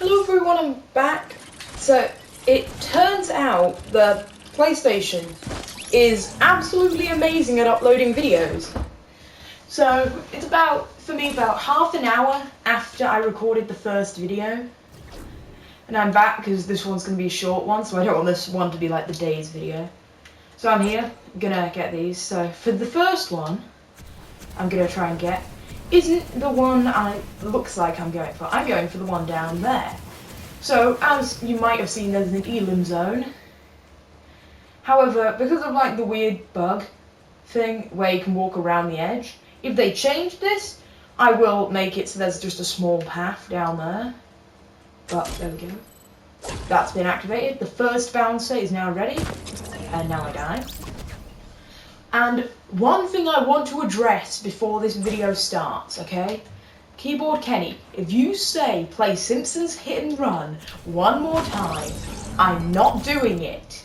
Hello everyone, I'm back. So, it turns out the PlayStation is absolutely amazing at uploading videos. So, it's for me, about half an hour after I recorded the first video. And I'm back because this one's going to be a short one, so I don't want this one to be like the day's video. So I'm here, gonna get these. So, for the first one, I'm gonna try and get isn't the one looks like I'm going for. I'm going for the one down there. So, as you might have seen, there's an elim zone. However, because of like the weird bug thing where you can walk around the edge, if they change this, I will make it so there's just a small path down there. But there we go. That's been activated. The first bouncer is now ready. And now I die. And one thing I want to address before this video starts, okay? Keyboard Kenny, if you say play Simpsons Hit and Run one more time, I'm not doing it.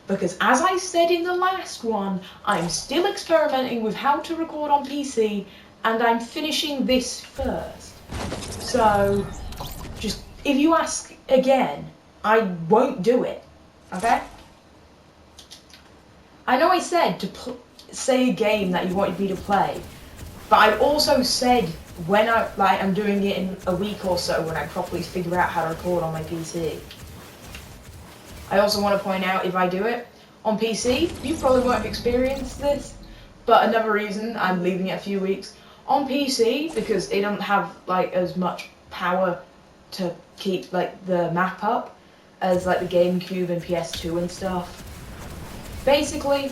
Because as I said in the last one, I'm still experimenting with how to record on PC, and I'm finishing this first. So, just, if you ask again, I won't do it, okay? I know I said to say a game that you wanted me to play, but I also said when I'm doing it in a week or so when I properly figure out how to record on my PC. I also want to point out, if I do it on PC, you probably won't have experienced this, but another reason I'm leaving it a few weeks on PC, because it doesn't have like as much power to keep like the map up as like the GameCube and PS2 and stuff. Basically,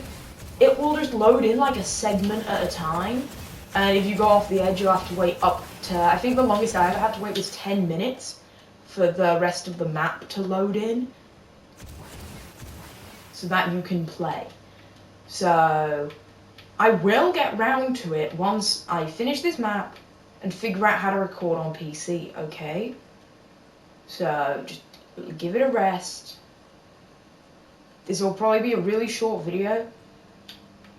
it will just load in like a segment at a time, and if you go off the edge, you'll have to wait up to, I think the longest I ever had to wait was 10 minutes for the rest of the map to load in, so that you can play. So, I will get round to it once I finish this map and figure out how to record on PC, okay? So, just give it a rest. This will probably be a really short video,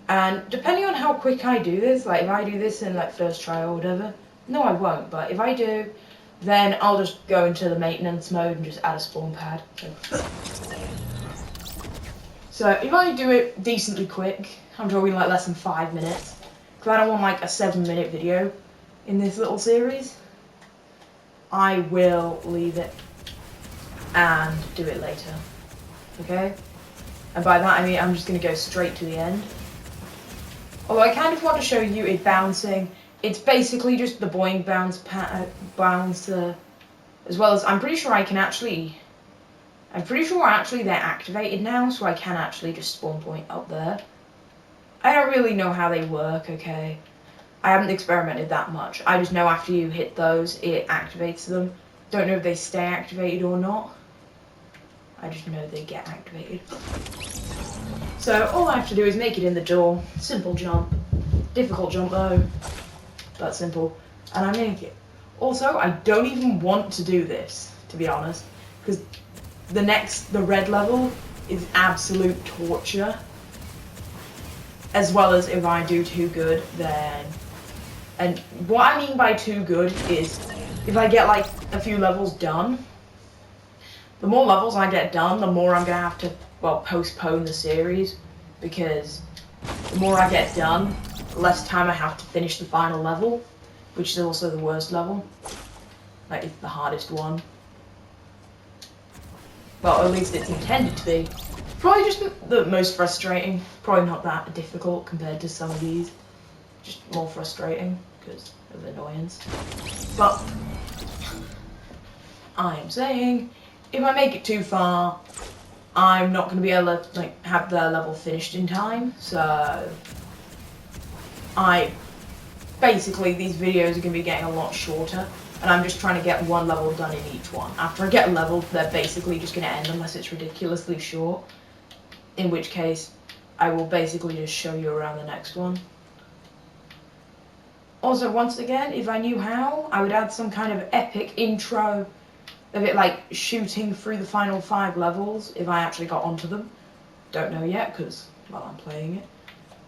and depending on how quick I do this, like if I do this in like first try or whatever, no I won't, but if I do, then I'll just go into the maintenance mode and just add a spawn pad. So if I do it decently quick, I'm talking like less than 5 minutes, because I don't want like a 7-minute video in this little series, I will leave it and do it later, okay? And by that I mean I'm just going to go straight to the end. Although I kind of want to show you it bouncing. It's basically just the boing bounce as well as I'm pretty sure actually they're activated now, so I can actually just spawn point up there. I don't really know how they work, okay? I haven't experimented that much. I just know after you hit those, it activates them. Don't know if they stay activated or not. I just know they get activated. So all I have to do is make it in the door. Simple jump. Difficult jump though, but simple. And I make it. Also, I don't even want to do this, to be honest, because the red level is absolute torture. As well as if I do too good, then... And what I mean by too good is, if I get like a few levels done, the more levels I get done, the more I'm going to have to, well, postpone the series, because the more I get done, the less time I have to finish the final level, which is also the worst level. Like, it's the hardest one. Well, at least it's intended to be. Probably just the most frustrating. Probably not that difficult compared to some of these. Just more frustrating, because of annoyance. But, I am saying, if I make it too far, I'm not going to be able to like have the level finished in time, so basically these videos are going to be getting a lot shorter, and I'm just trying to get one level done in each one. After I get a level, they're basically just going to end unless it's ridiculously short, in which case I will basically just show you around the next one. Also, once again, if I knew how, I would add some kind of epic intro of it like shooting through the final 5 levels if I actually got onto them. Don't know yet, because, well, I'm playing it.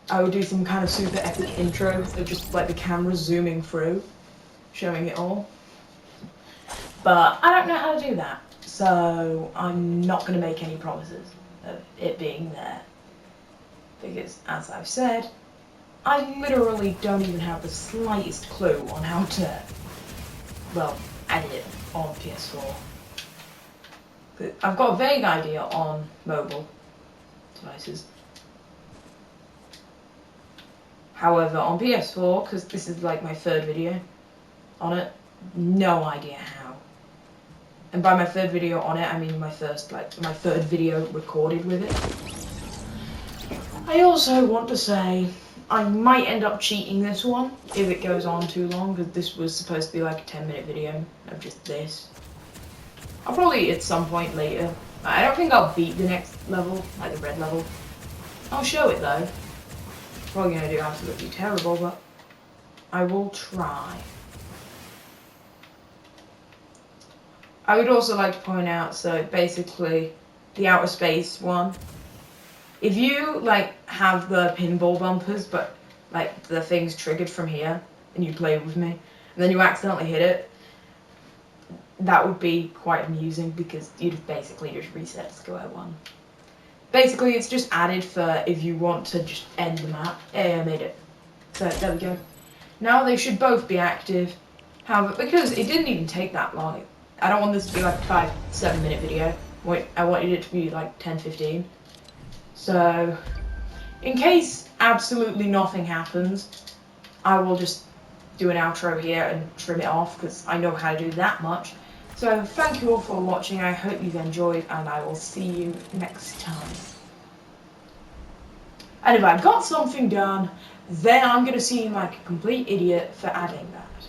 I would do some kind of super epic intro of just like the camera zooming through, showing it all. But I don't know how to do that, so I'm not going to make any promises of it being there. Because, as I've said, I literally don't even have the slightest clue on how to, well, edit on PS4. I've got a vague idea on mobile devices. However, on PS4, because this is like my third video on it, no idea how. And by my third video on it, I mean my third video recorded with it. I also want to say I might end up cheating this one if it goes on too long, because this was supposed to be like a 10-minute video of just this. I'll probably at some point later. I don't think I'll beat the next level, like the red level. I'll show it though. Probably gonna do absolutely terrible, but I will try. I would also like to point out, so basically, the outer space one. If you like have the pinball bumpers, but like the thing's triggered from here, and you play with me, and then you accidentally hit it, that would be quite amusing because you'd basically just reset square one. Basically, it's just added for if you want to just end the map. Hey, I made it. So, there we go. Now they should both be active. However, because it didn't even take that long, I don't want this to be like a 5-7 minute video. I wanted it to be like 10-15. So, in case absolutely nothing happens, I will just do an outro here and trim it off because I know how to do that much. So thank you all for watching, I hope you've enjoyed, and I will see you next time. And if I got something done, then I'm going to seem like a complete idiot for adding that.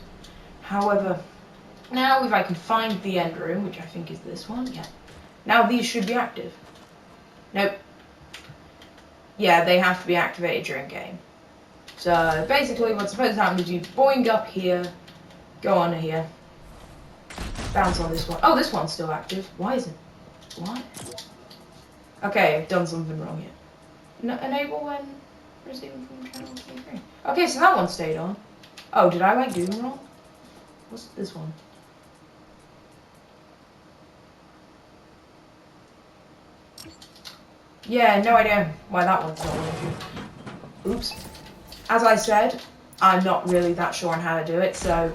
However, now if I can find the end room, which I think is this one, yeah. Now these should be active. Nope. Yeah, they have to be activated during game. So basically what's supposed to happen is you boing up here, go on here, bounce on this one. Oh, this one's still active. Why is it? What? Okay, I've done something wrong here. No, enable when receiving from channel 23. Okay, so that one stayed on. Oh, did I like do them wrong? What's this one? Yeah, no idea why that one's not working. Oops. As I said, I'm not really that sure on how to do it, so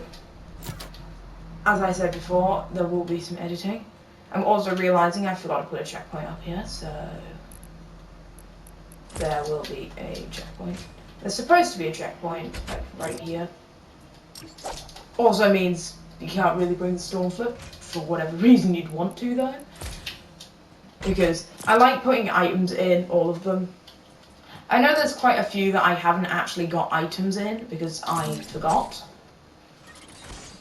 as I said before, there will be some editing. I'm also realizing I forgot to put a checkpoint up here, so there will be a checkpoint. There's supposed to be a checkpoint, like right here. Also means you can't really bring the storm flip, for whatever reason you'd want to though. Because I like putting items in, all of them. I know there's quite a few that I haven't actually got items in, because I forgot.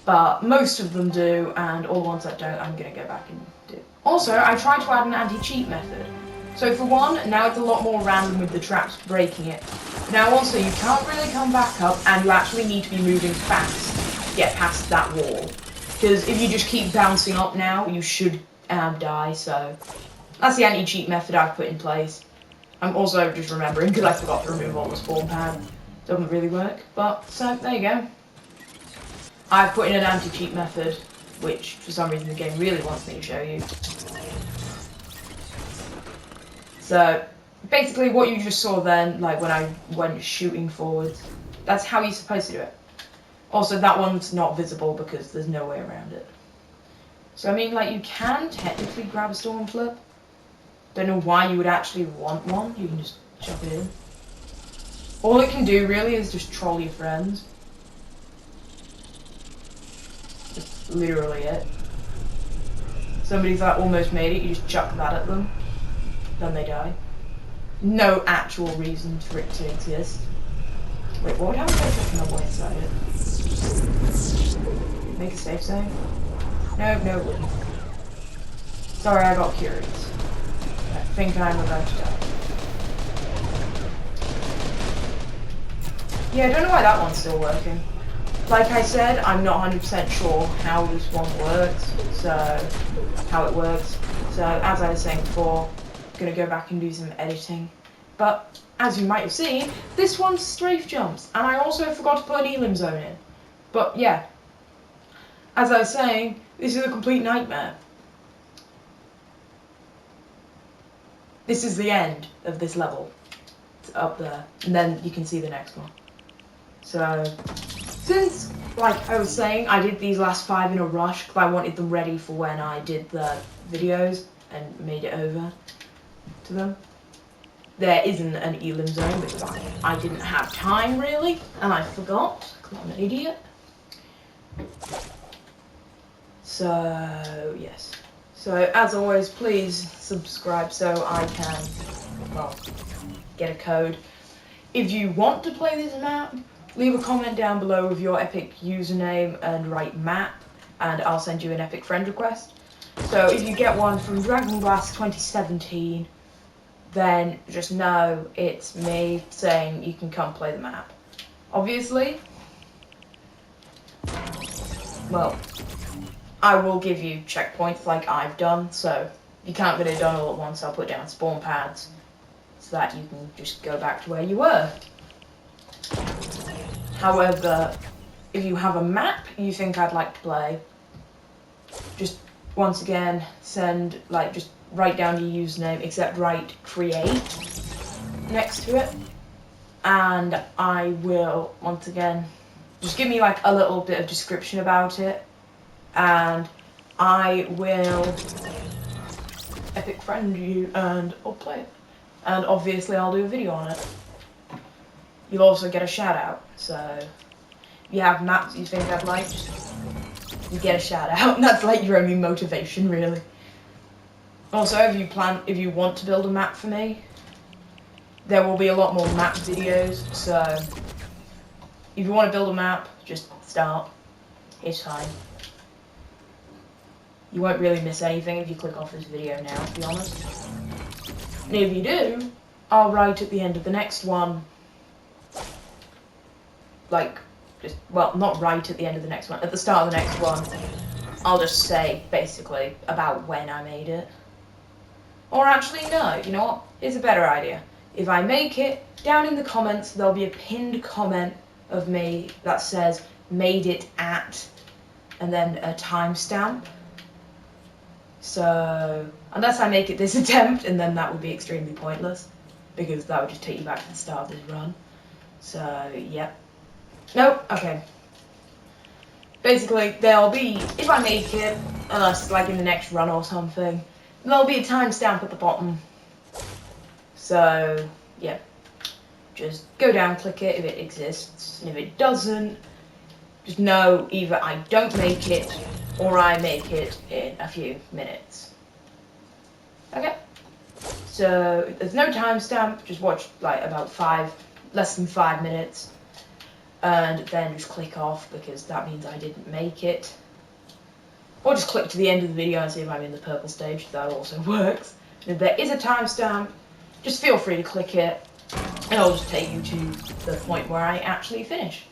But most of them do, and all the ones that don't, I'm going to go back and do. Also, I tried to add an anti-cheat method. So for one, now it's a lot more random with the traps breaking it. Now also, you can't really come back up, and you actually need to be moving fast to get past that wall. Because if you just keep bouncing up now, you should die, so that's the anti-cheat method I've put in place. I'm also just remembering, because I forgot to remove all the spawn pad. Doesn't really work, but so, there you go. I've put in an anti-cheat method, which for some reason the game really wants me to show you. So, basically what you just saw then, like when I went shooting forwards, that's how you're supposed to do it. Also, that one's not visible because there's no way around it. So, I mean, like, you can technically grab a storm flip. Don't know why you would actually want one. You can just chuck it in. All it can do, really, is just troll your friends. That's literally it. Somebody's, like, almost made it, you just chuck that at them. Then they die. No actual reason for it to exist. Wait, what would happen if I took another way inside it? Make a safe zone? No, no it wouldn't. Sorry, I got curious. I think I'm about to die. Yeah, I don't know why that one's still working. Like I said, I'm not 100% sure how this one works, so how it works. So as I was saying before, I'm gonna go back and do some editing. But as you might have seen, this one's strafe jumps, and I also forgot to put an elim zone in. But yeah, as I was saying, This is a complete nightmare. This is the end of this level. It's up there. And then you can see the next one. So, since, like I was saying, I did these last 5 in a rush because I wanted them ready for when I did the videos and made it over to them. There isn't an elim zone because I didn't have time really, and I forgot because I'm an idiot. So, yes. So, as always, please subscribe so I can, well, get a code. If you want to play this map, leave a comment down below with your epic username and write map, and I'll send you an epic friend request. So if you get one from Dragon Blast 2017, then just know it's me saying you can come play the map. Obviously, well, I will give you checkpoints like I've done, so if you can't get it done all at once, I'll put down spawn pads so that you can just go back to where you were. However, if you have a map you think I'd like to play, just once again send, like, just write down your username, except write create next to it, and I will, once again, just give me like a little bit of description about it, and I will epic friend you and I'll play it. And obviously I'll do a video on it. You'll also get a shout out, so if you have maps you think I'd like, you get a shout out, and that's like your only motivation really. Also, if you want to build a map for me, there will be a lot more map videos, so if you want to build a map, just start. It's fine. You won't really miss anything if you click off this video now, to be honest. And if you do, I'll write at the end of the next one, like, just, well, not right at the end of the next one, at the start of the next one, I'll just say, basically, about when I made it. Or actually, no, you know what? It's a better idea. If I make it, down in the comments, there'll be a pinned comment of me that says, made it at, and then a timestamp. So, unless I make it this attempt, and then that would be extremely pointless, because that would just take you back to the start of this run. So, yep. Nope, okay. Basically, there'll be, if I make it, unless it's like in the next run or something, there'll be a timestamp at the bottom. So, yeah. Just go down, click it if it exists, and if it doesn't, just know either I don't make it, or I make it in a few minutes. Okay? So, if there's no timestamp, just watch like about less than 5 minutes, and then just click off because that means I didn't make it. Or just click to the end of the video and see if I'm in the purple stage, that also works. And if there is a timestamp, just feel free to click it, and it'll just take you to the point where I actually finish.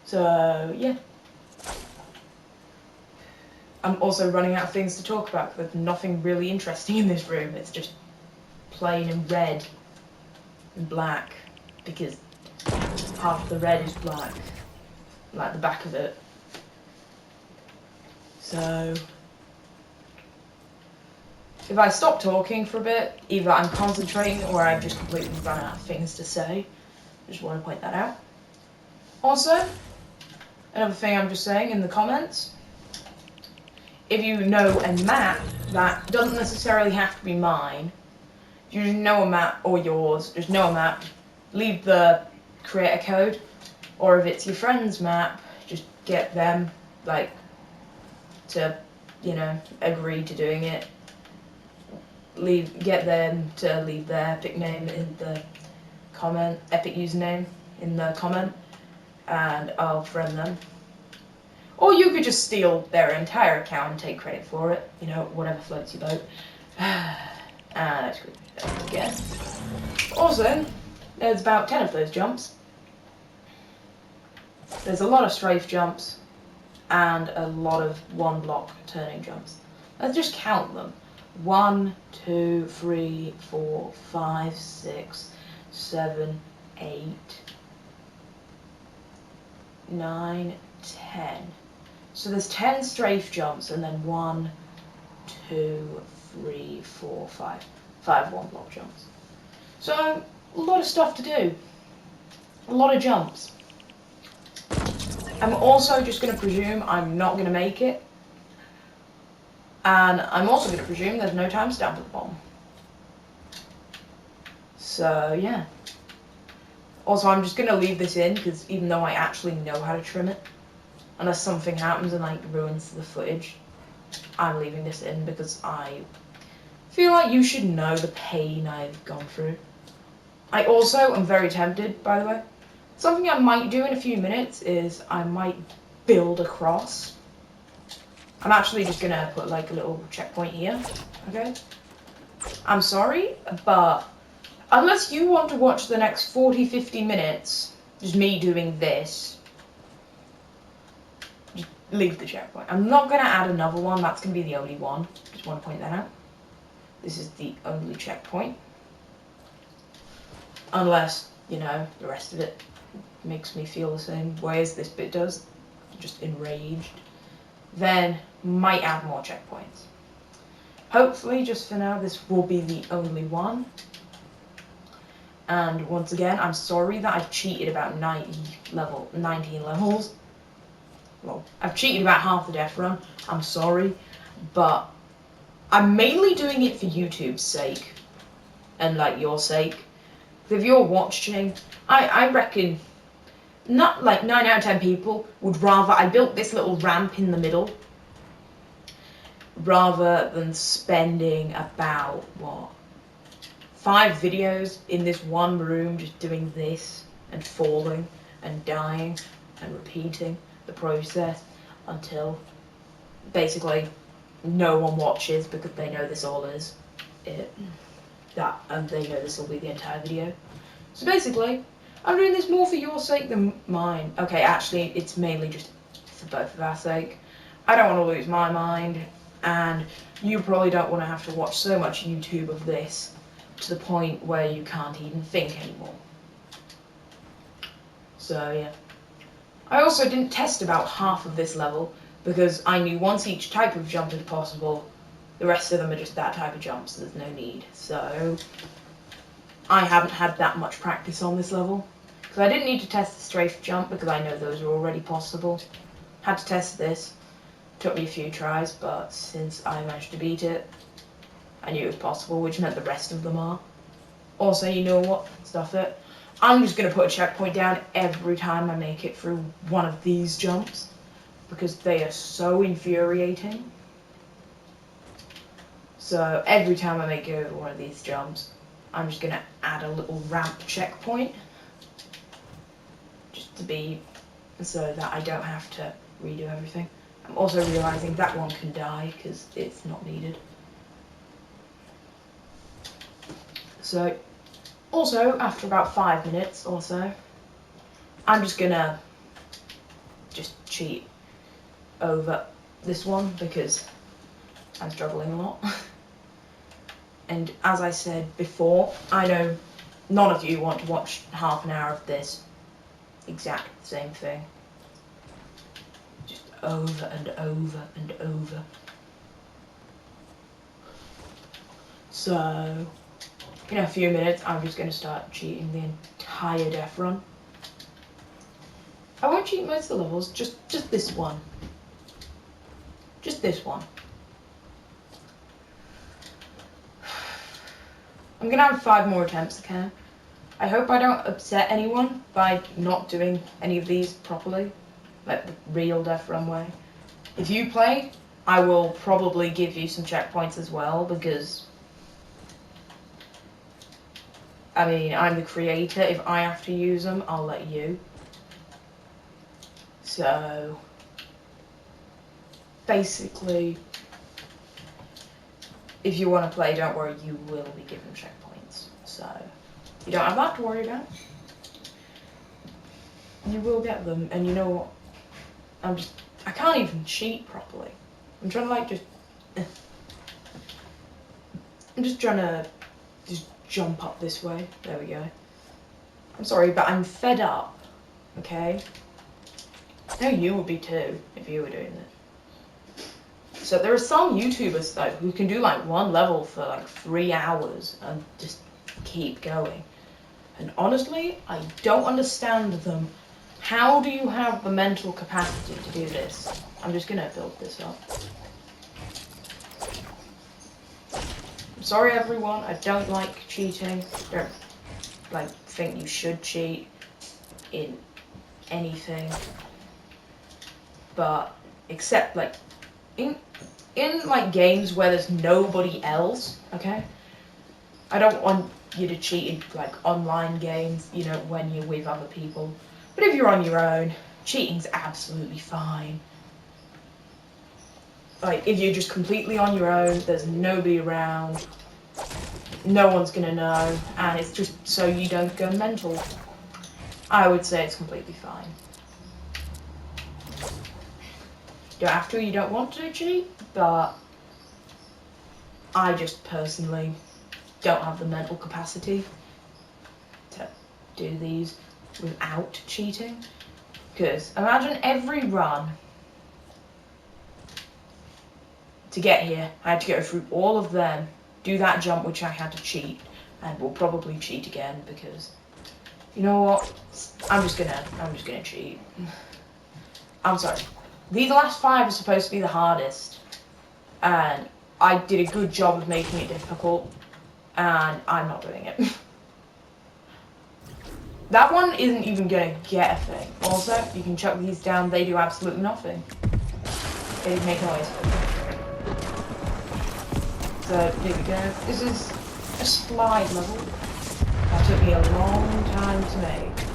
So, yeah. I'm also running out of things to talk about, with nothing really interesting in this room. It's just plain and red and black, because half of the red is black, like the back of it. So, if I stop talking for a bit, either I'm concentrating or I've just completely run out of things to say. Just want to point that out. Also, another thing I'm just saying in the comments, if you know a map that doesn't necessarily have to be mine, if you just know a map, or yours, just know a map, leave the creator code, or if it's your friend's map, just get them, like, to, you know, agree to doing it. Get them to leave their epic name in the comment, epic username in the comment, and I'll friend them. Or you could just steal their entire account and take credit for it, you know, whatever floats your boat. Let's go again. Also, there's about 10 of those jumps. There's a lot of strafe jumps, and a lot of one block turning jumps. Let's just count them. 1, 2, 3, 4, 5, 6, 7, 8, 9, 10. So there's 10 strafe jumps and then 1, 2, 3, 4, 5. 5 one-block jumps. So, a lot of stuff to do. A lot of jumps. I'm also just going to presume I'm not going to make it. And I'm also going to presume there's no timestamp at the bottom. So, yeah. Also, I'm just going to leave this in, because even though I actually know how to trim it, unless something happens and, like, ruins the footage, I'm leaving this in because I feel like you should know the pain I've gone through. I also am very tempted, by the way. Something I might do in a few minutes is I might build a cross. I'm actually just going to put, like, a little checkpoint here, okay? I'm sorry, but unless you want to watch the next 40-50 minutes, just me doing this, just leave the checkpoint. I'm not going to add another one, that's going to be the only one. Just want to point that out. This is the only checkpoint. Unless, you know, the rest of it makes me feel the same way as this bit does. Just enraged. Then, might add more checkpoints. Hopefully, just for now, this will be the only one. And once again, I'm sorry that I've cheated about 19 levels. Well, I've cheated about half the death run. I'm sorry. But I'm mainly doing it for YouTube's sake. And, like, your sake. If you're watching, I reckon, not like 9 out of 10 people would rather I built this little ramp in the middle rather than spending about, what, 5 videos in this one room just doing this and falling and dying and repeating the process until basically no one watches because they know this all is it. And they know this will be the entire video. So basically, I'm doing this more for your sake than mine. Okay, actually, it's mainly just for both of our sake. I don't want to lose my mind, and you probably don't want to have to watch so much YouTube of this to the point where you can't even think anymore. So, yeah. I also didn't test about half of this level, because I knew once each type of jump is possible, the rest of them are just that type of jump, so there's no need. So, I haven't had that much practice on this level. Because I didn't need to test the strafe jump, because I know those are already possible. Had to test this. Took me a few tries, but since I managed to beat it, I knew it was possible, which meant the rest of them are. Also, you know what? Stuff it. I'm just going to put a checkpoint down every time I make it through one of these jumps, because they are so infuriating. So every time I make it over one of these jumps, I'm just going to add a little ramp checkpoint, just to be, so that I don't have to redo everything. I'm also realising that one can die, because it's not needed. So, also, after about 5 minutes or so, I'm just going to cheat over this one, because I'm struggling a lot. And as I said before, I know none of you want to watch half an hour of this exact same thing. Just over and over and over. So, in a few minutes, I'm just going to start cheating the entire death run. I won't cheat most of the levels, just this one. Just this one. I'm going to have 5 more attempts, okay? I hope I don't upset anyone by not doing any of these properly, like the real death run way. If you play, I will probably give you some checkpoints as well, because, I mean, I'm the creator. If I have to use them, I'll let you. So, basically, if you want to play, don't worry, you will be given checkpoints. So, you don't have that to worry about. You will get them, and you know what? I can't even cheat properly. I'm trying to, like, I'm just trying to jump up this way. There we go. I'm sorry, but I'm fed up, okay? No, you would be too if you were doing this. So there are some YouTubers though who can do like one level for like 3 hours and just keep going. And honestly, I don't understand them. How do you have the mental capacity to do this? I'm just gonna build this up. I'm sorry everyone, I don't like cheating. Don't like think you should cheat in anything. But except like in like games where there's nobody else, okay? I don't want you to cheat in like online games, you know, when you're with other people. But if you're on your own, cheating's absolutely fine. Like if you're just completely on your own, there's nobody around, no one's gonna know, and it's just so you don't go mental, I would say it's completely fine. You don't have to, you don't want to cheat, but I just personally don't have the mental capacity to do these without cheating. Because imagine every run to get here, I had to go through all of them, do that jump which I had to cheat, and will probably cheat again because, you know what, I'm just gonna cheat. I'm sorry. These last 5 are supposed to be the hardest, and I did a good job of making it difficult, and I'm not doing it. That one isn't even gonna get a thing. Also, you can chuck these down, they do absolutely nothing. They make noise. So, here we go. This is a slide level. That took me a long time to make.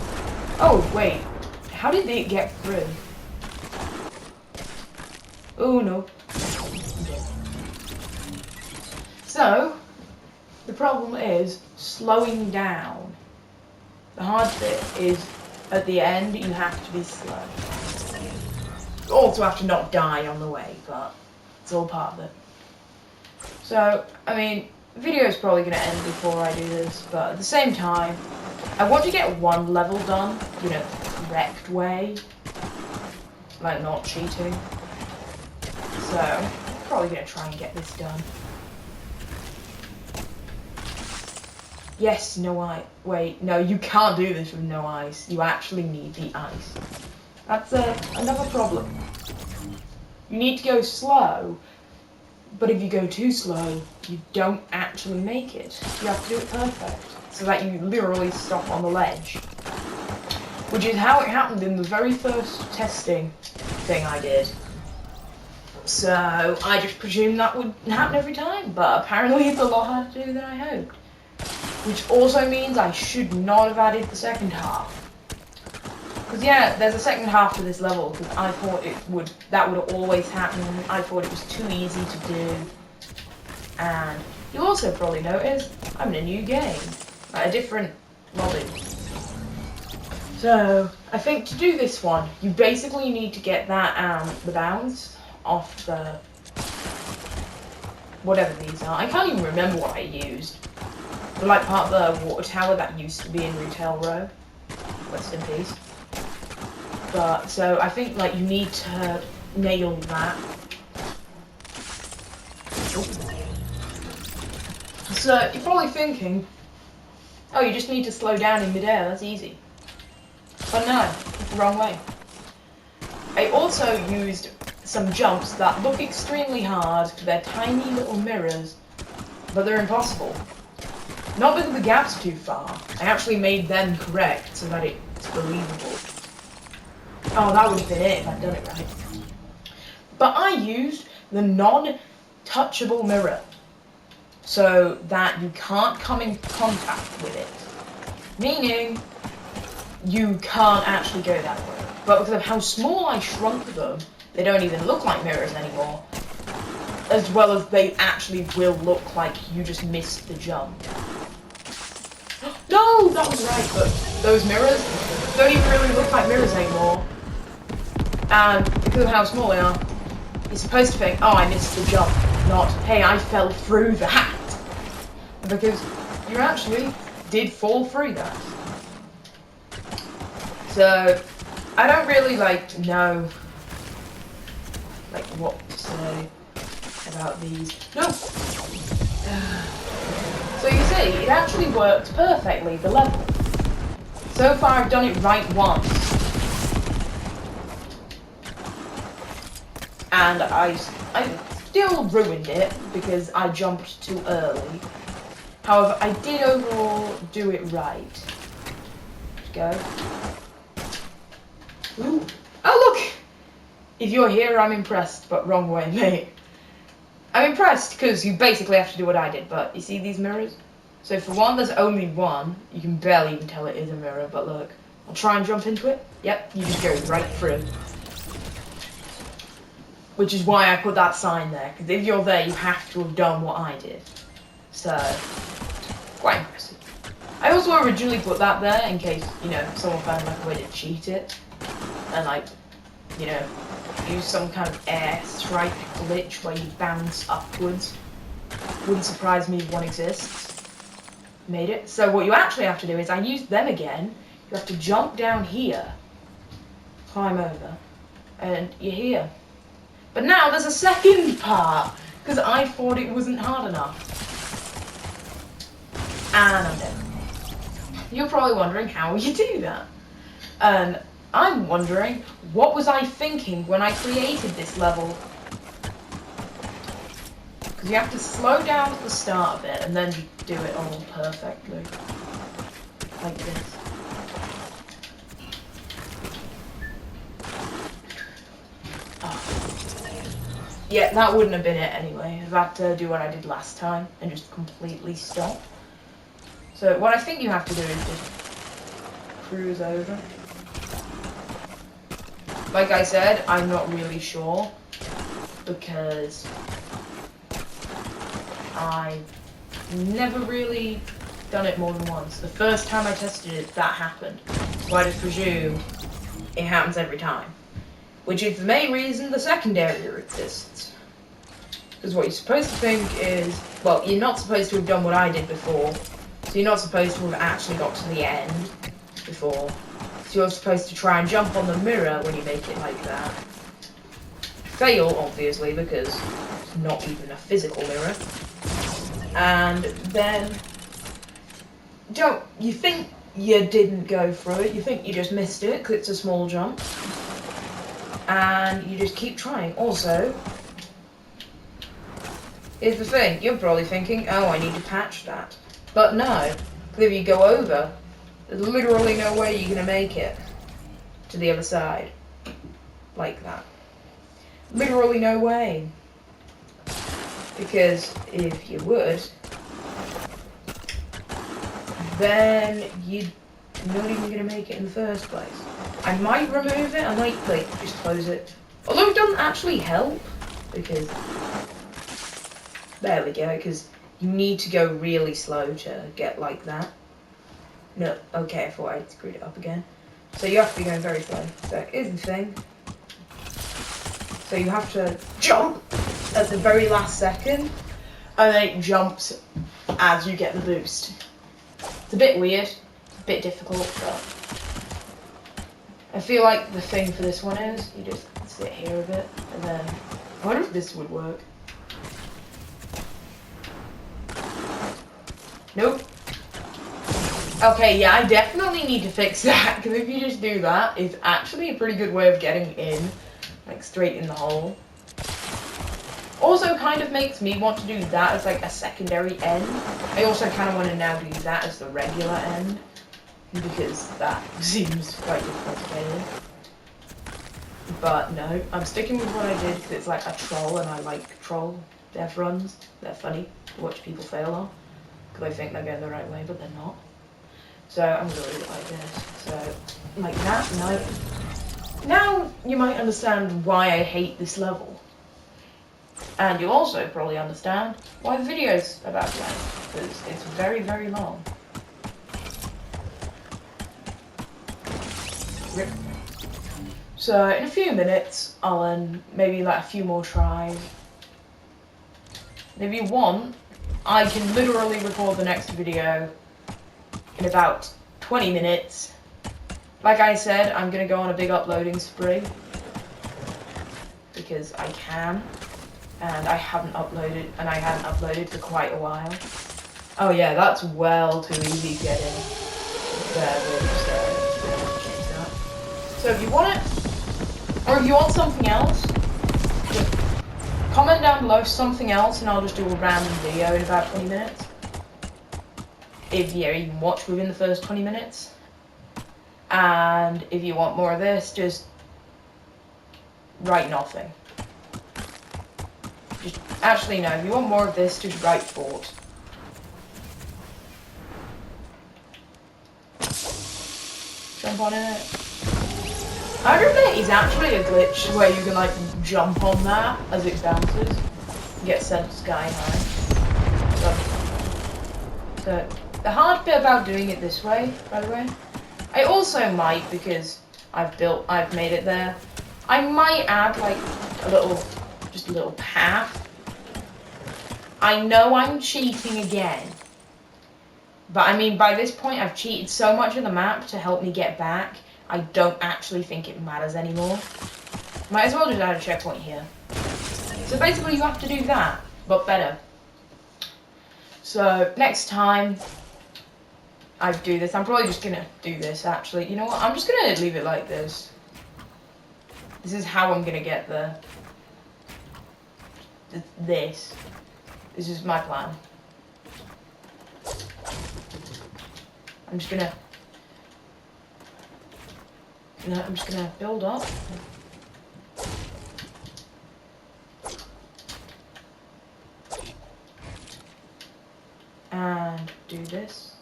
Oh, wait. How did they get through? Oh, no. So, the problem is slowing down. The hard bit is, at the end, you have to be slow. You also have to not die on the way, but it's all part of it. So, I mean, the video is probably going to end before I do this, but at the same time, I want to get one level done, you know, the correct way. Like, not cheating. So, I'm probably going to try and get this done. Yes, no ice. Wait, no, you can't do this with no ice. You actually need the ice. That's another problem. You need to go slow, but if you go too slow, you don't actually make it. You have to do it perfect, so that you literally stop on the ledge. Which is how it happened in the very first testing thing I did. So, I just presumed that would happen every time, but apparently it's a lot harder to do than I hoped. Which also means I should not have added the second half. Because yeah, there's a second half to this level, because I thought that would always happen. I thought it was too easy to do. And you'll also probably notice, I'm in a new game. Like a different lobby. So, I think to do this one, you basically need to get that the bounce off the whatever these are. I can't even remember what I used. But like part of the water tower that used to be in Retail Row. Rest in peace. But so I think like you need to nail that. So you're probably thinking, oh, you just need to slow down in midair, that's easy. But no, it's the wrong way. I also used some jumps that look extremely hard, they're tiny little mirrors, but they're impossible. Not because the gaps are too far, I actually made them correct so that it's believable. Oh, that would have been it if I'd done it right. But I used the non-touchable mirror, so that you can't come in contact with it. Meaning, you can't actually go that way. But because of how small I shrunk them, they don't even look like mirrors anymore. As well as they actually will look like you just missed the jump. No, that was right, but those mirrors don't even really look like mirrors anymore. And because of how small they are, you're supposed to think, oh, I missed the jump, not, hey, I fell through that. Because you actually did fall through that. So, I don't really know what to say about these. No. So you see, it actually worked perfectly, the level. So far I've done it right once. And I still ruined it because I jumped too early. However, I did overall do it right. Go. Ooh. Oh look! If you're here, I'm impressed, but wrong way, mate. I'm impressed because you basically have to do what I did, but you see these mirrors? So for one, there's only one. You can barely even tell it is a mirror, but look. I'll try and jump into it. Yep, you just go right through. Which is why I put that sign there, because if you're there, you have to have done what I did. So, quite impressive. I also originally put that there in case, someone found a way to cheat it. And use some kind of airstrike glitch where you bounce upwards. Wouldn't surprise me if one exists. Made it. So what you actually have to do is, I used them again, you have to jump down here, climb over, and you're here. But now there's a second part, because I thought it wasn't hard enough. And I'm dead. You're probably wondering how you do that. And I'm wondering, what was I thinking when I created this level? Because you have to slow down at the start of it, and then you do it all perfectly. Like this. Yeah, that wouldn't have been it anyway. I've had to do what I did last time and just completely stop. So what I think you have to do is just cruise over. Like I said, I'm not really sure because I've never really done it more than once. The first time I tested it, that happened. So I just presume it happens every time. Which is the main reason the second area exists. Because what you're supposed to think is, well, you're not supposed to have done what I did before. So you're not supposed to have actually got to the end before. So you're supposed to try and jump on the mirror when you make it like that. Fail, obviously, because it's not even a physical mirror. And then, you think you didn't go through it, you think you just missed it, because it's a small jump. And you just keep trying. Also, here's the thing, you're probably thinking, oh, I need to patch that. But no, because if you go over, there's literally no way you're going to make it to the other side. Like that. Literally no way. Because if you would, then you're not even going to make it in the first place. I might remove it, I might just close it. Although it doesn't actually help, because there we go, because you need to go really slow to get like that. No, okay, I thought I screwed it up again. So you have to be going very slow. So here's the thing. So you have to jump at the very last second, and then it jumps as you get the boost. It's a bit weird, a bit difficult, but I feel like the thing for this one is, you just sit here a bit, and then, I wonder if this would work. Nope. Okay, yeah, I definitely need to fix that, because if you just do that, it's actually a pretty good way of getting in, straight in the hole. Also kind of makes me want to do that as a secondary end. I also kind of want to now do that as the regular end, because that seems quite difficult to get in. But no, I'm sticking with what I did because it's like a troll, and I like troll death runs. They're funny to watch people fail on, because I think they're going the right way, but they're not. So I'm going to leave it like this. So, like that, no. Now you might understand why I hate this level. And you'll also probably understand why the video's about to end, because it's very, very long. Rip. So in a few minutes, I'll end maybe a few more tries. And if you want, I can literally record the next video in about 20 minutes Like I said, I'm gonna go on a big uploading spree. Because I can. And I haven't uploaded for quite a while. Oh yeah, that's well too easy to get in. There, we'll just change that. So if you want it, or if you want something else, just comment down below something else and I'll just do a random video in about 20 minutes. If you even watch within the first 20 minutes. And if you want more of this, just write nothing. Actually, no, if you want more of this, just write Fort. Jump on it. I admit it's actually a glitch where you can, like, jump on that as it bounces and get sent sky high. So, the hard bit about doing it this way, by the way, I also might, because I've made it there, I might add, like, just a little path. I know I'm cheating again. But I mean, by this point, I've cheated so much of the map to help me get back, I don't actually think it matters anymore. Might as well just add a checkpoint here. So basically, you have to do that, but better. So, next time I do this, I'm probably just gonna do this, actually. You know what? I'm just gonna leave it like this. This is how I'm gonna get there. This is my plan. I'm just gonna build up. And do this.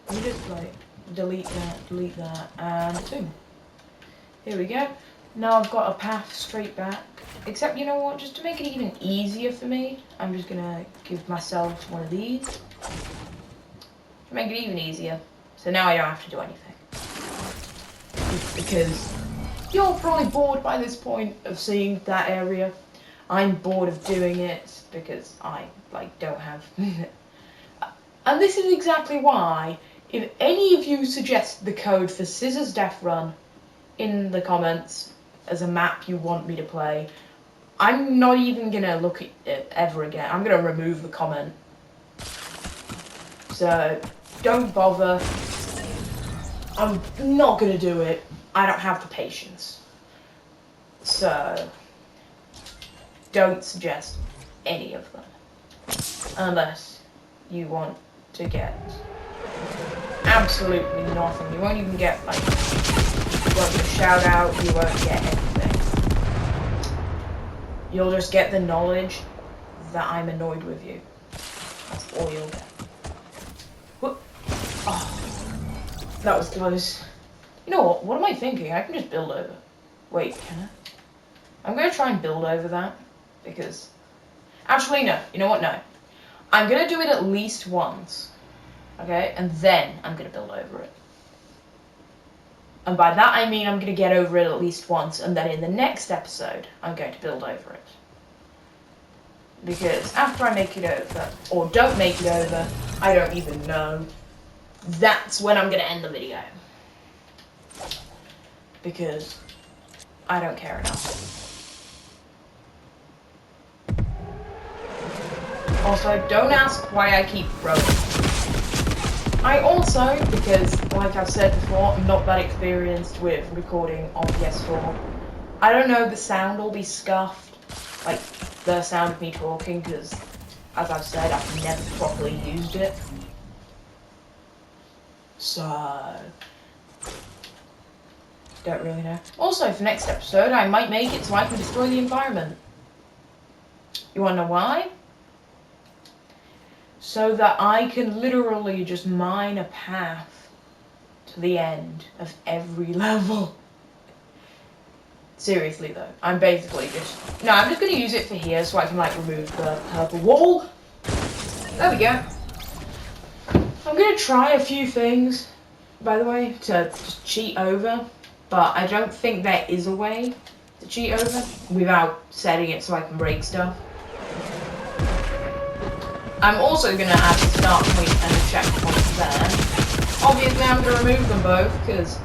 Let me just like delete that, and boom. Here we go. Now I've got a path straight back. Except, you know what, just to make it even easier for me, I'm just gonna give myself one of these. To make it even easier. So now I don't have to do anything. Because you're probably bored by this point of seeing that area. I'm bored of doing it because I, like, don't have... And this is exactly why, if any of you suggest the code for Scissors Death Run in the comments as a map you want me to play, I'm not even gonna look at it ever again. I'm gonna remove the comment. So, don't bother. I'm not gonna do it. I don't have the patience. So, don't suggest any of them. Unless you want to get absolutely nothing. You won't even get, like, you won't get a shout out, you won't get anything. You'll just get the knowledge that I'm annoyed with you. That's all you'll get. Whoop. Oh, that was close. You know what? What am I thinking? I can just build over. Wait, can I? I'm going to try and build over that. Because... Actually, no. You know what? No. I'm going to do it at least once. Okay? And then I'm going to build over it. And by that I mean I'm going to get over it at least once, and then in the next episode, I'm going to build over it. Because after I make it over, or don't make it over, I don't even know, that's when I'm going to end the video. Because I don't care enough. Also, don't ask why I keep growing. I also, because, like I've said before, I'm not that experienced with recording on PS4. I don't know, the sound will be scuffed, like, the sound of me talking, because, as I've said, I've never properly used it. So... don't really know. Also, for next episode, I might make it so I can destroy the environment. You wanna know why? So that I can literally just mine a path to the end of every level. Seriously though, I'm basically just... No, I'm just going to use it for here so I can, like, remove the purple wall. There we go. I'm going to try a few things, by the way, to just cheat over. But I don't think there is a way to cheat over without setting it so I can break stuff. I'm also going to add a start point and a checkpoint there. Obviously, I'm going to remove them both because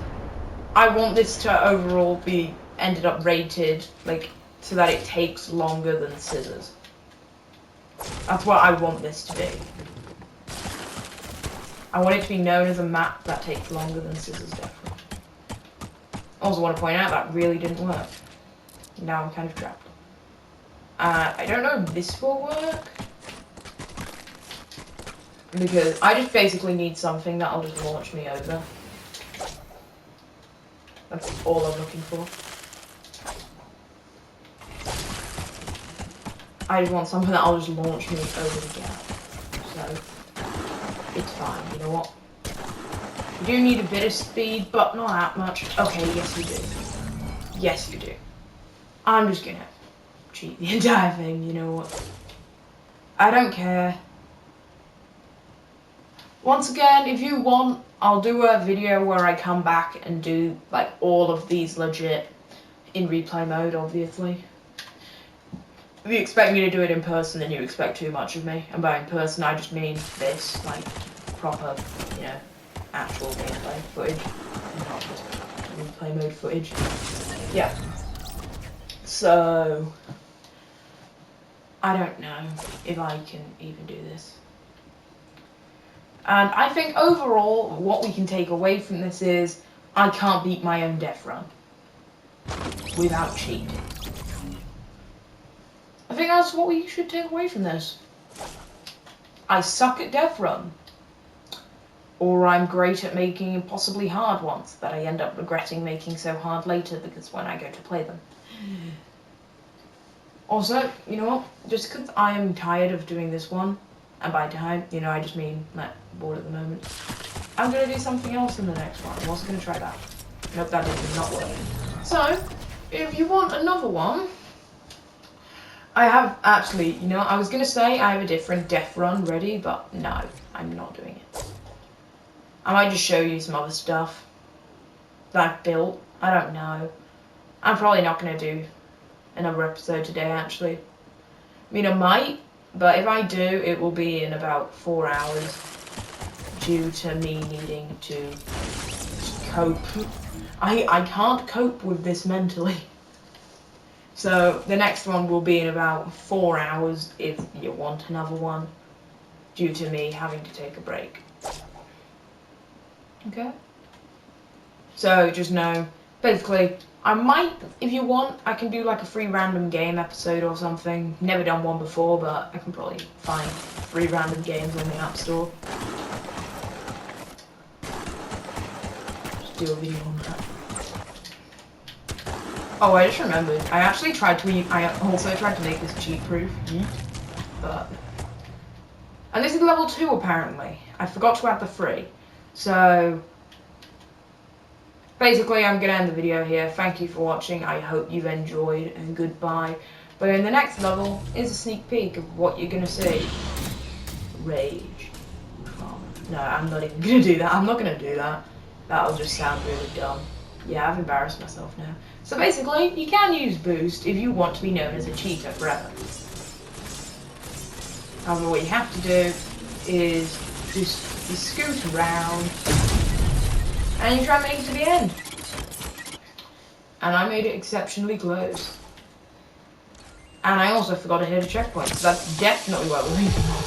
I want this to overall be ended up rated like so that it takes longer than scissors. That's what I want this to be. I want it to be known as a map that takes longer than scissors, definitely. I also want to point out that really didn't work. Now I'm kind of trapped. I don't know if this will work. Because I just basically need something that'll just launch me over. That's all I'm looking for. I just want something that'll just launch me over the gap. So, it's fine, you know what? You do need a bit of speed, but not that much. Okay, yes you do. Yes you do. I'm just gonna cheat the entire thing, you know what? I don't care. Once again, if you want, I'll do a video where I come back and do like all of these legit in replay mode, obviously. If you expect me to do it in person, then you expect too much of me. And by in person, I just mean this, like, proper, you know, actual gameplay footage. Not just replay mode footage. Yeah. So, I don't know if I can even do this. And I think overall, what we can take away from this is, I can't beat my own death run without cheating. I think that's what we should take away from this. I suck at death run. Or I'm great at making impossibly hard ones that I end up regretting making so hard later because when I go to play them. Also, you know what? Just because I am tired of doing this one, and by tired, you know, I just mean like bored at the moment, I'm going to do something else in the next one. I'm also going to try that. Nope, that did not work. So, if you want another one, I have actually, you know, I was going to say I have a different death run ready, but no, I'm not doing it. I might just show you some other stuff that I've built. I don't know. I'm probably not going to do another episode today, actually. I mean, I might, but if I do, it will be in about 4 hours due to me needing to cope. I can't cope with this mentally. So the next one will be in about 4 hours if you want another one, due to me having to take a break. Okay? So just know, basically, I might, if you want, I can do like a free random game episode or something. Never done one before, but I can probably find 3 random games on the App Store. Just do a video on that. Oh, I just remembered. I actually tried to. I also tried to make this cheat-proof, but and this is level 2 apparently. I forgot to add the 3. So basically, I'm gonna end the video here. Thank you for watching. I hope you've enjoyed, and goodbye. But in the next level is a sneak peek of what you're gonna see. Rage. No, I'm not even gonna do that. I'm not gonna do that. That'll just sound really dumb. Yeah, I've embarrassed myself now. So basically, you can use boost if you want to be known as a cheater forever. However, what you have to do is just you scoot around and you try and make it to the end. And I made it exceptionally close. And I also forgot to hit a checkpoint, so that's definitely why we're leaving.